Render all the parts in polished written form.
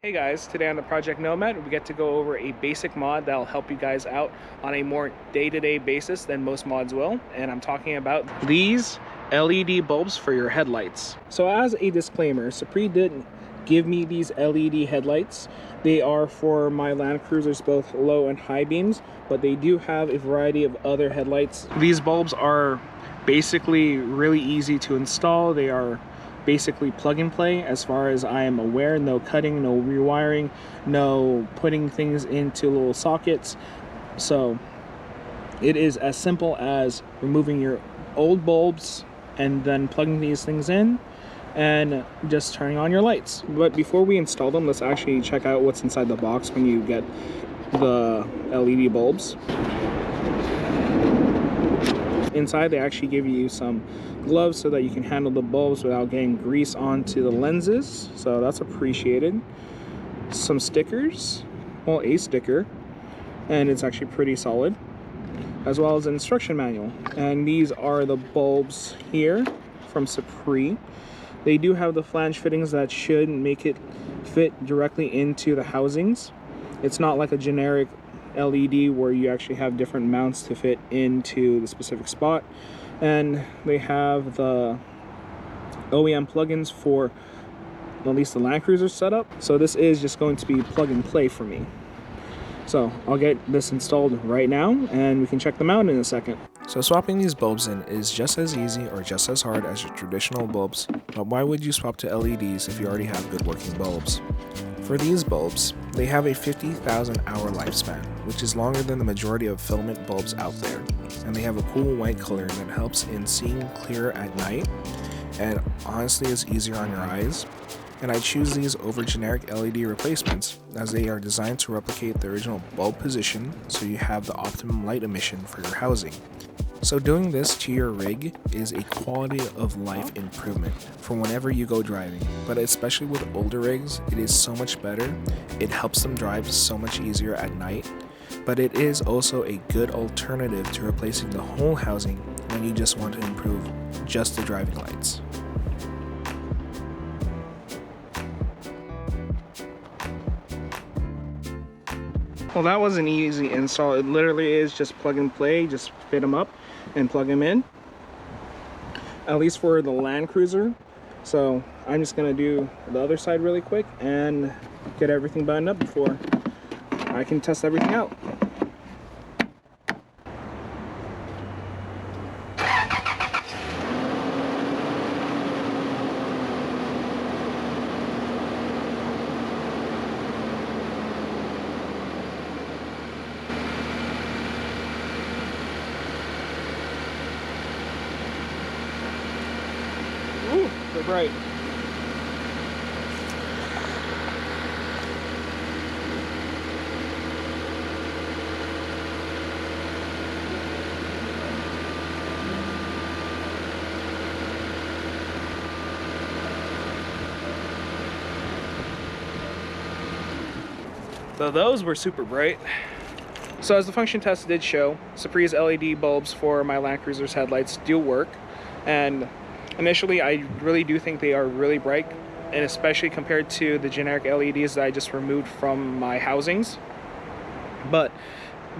Hey guys, today on the Project Nomad, we get to go over a basic mod that'll help you guys out on a more day-to-day basis than most mods will. And I'm talking about these LED bulbs for your headlights. So as a disclaimer, Suparee didn't give me these LED headlights. They are for my Land Cruisers, both low and high beams, but they do have a variety of other headlights. These bulbs are basically really easy to install. They are basically plug and play as far as I am aware. No cutting, no rewiring, no putting things into little sockets. So it is as simple as removing your old bulbs and then plugging these things in and just turning on your lights. But before we install them, let's actually check out what's inside the box when you get the LED bulbs. Inside they actually give you some gloves so that you can handle the bulbs without getting grease onto the lenses, so that's appreciated. Some stickers, well, a sticker, and it's actually pretty solid, as well as an instruction manual. And these are the bulbs here from Suparee. They do have the flange fittings that should make it fit directly into the housings. It's not like a generic LED where you actually have different mounts to fit into the specific spot. And they have the OEM plugins for at least the Land Cruiser setup. So this is just going to be plug and play for me. So I'll get this installed right now and we can check them out in a second. So swapping these bulbs in is just as easy or just as hard as your traditional bulbs, but why would you swap to LEDs if you already have good working bulbs? For these bulbs, they have a 50,000 hour lifespan, which is longer than the majority of filament bulbs out there, and they have a cool white color that helps in seeing clearer at night, and honestly is easier on your eyes. And I choose these over generic LED replacements as they are designed to replicate the original bulb position so you have the optimum light emission for your housing. So doing this to your rig is a quality of life improvement for whenever you go driving, but especially with older rigs, it is so much better. It helps them drive so much easier at night, but it is also a good alternative to replacing the whole housing when you just want to improve just the driving lights. Well, that was an easy install. It literally is just plug and play, just fit them up and plug them in, at least for the Land Cruiser. So I'm just gonna do the other side really quick and get everything buttoned up before I can test everything out. Ooh, they're bright. So those were super bright. So as the function test did show, Suparee's LED bulbs for my Land Cruiser's headlights do work. And initially, I really do think they are really bright, and especially compared to the generic LEDs that I just removed from my housings. But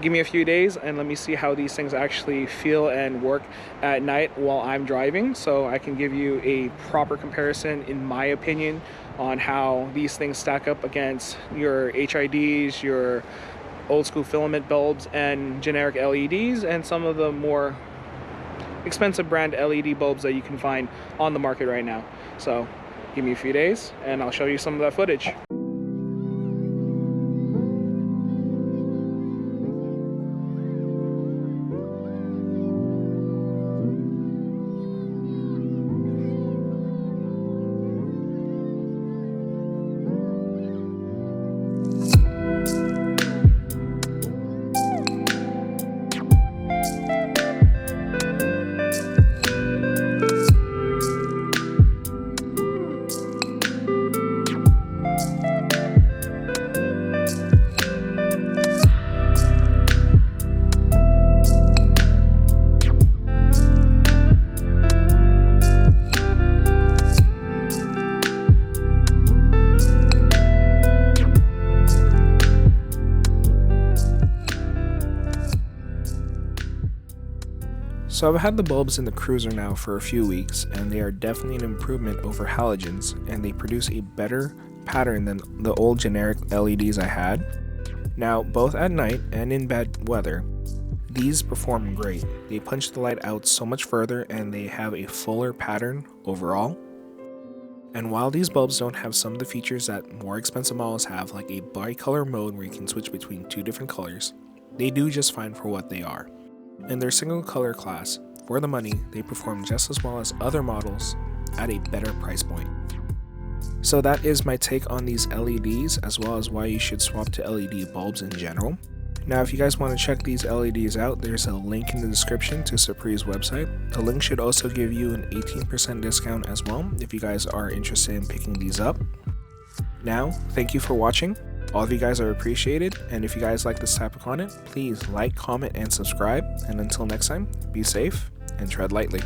give me a few days and let me see how these things actually feel and work at night while I'm driving, so I can give you a proper comparison, in my opinion, on how these things stack up against your HIDs, your old school filament bulbs, and generic LEDs, and some of the more expensive brand LED bulbs that you can find on the market right now. So give me a few days and I'll show you some of that footage. So I've had the bulbs in the Cruiser now for a few weeks, and they are definitely an improvement over halogens, and they produce a better pattern than the old generic LEDs I had. Now, both at night and in bad weather, these perform great. They punch the light out so much further, and they have a fuller pattern overall. And while these bulbs don't have some of the features that more expensive models have, like a bicolor mode where you can switch between 2 different colors, they do just fine for what they are. In their single color class, for the money, they perform just as well as other models at a better price point. So that is my take on these LEDs, as well as why you should swap to LED bulbs in general. Now, if you guys want to check these LEDs out, there's a link in the description to Suparee's website. The link should also give you an 18% discount as well if you guys are interested in picking these up. Now, thank you for watching. All of you guys are appreciated, and if you guys like this type of content, please like, comment, and subscribe. And until next time, be safe and tread lightly.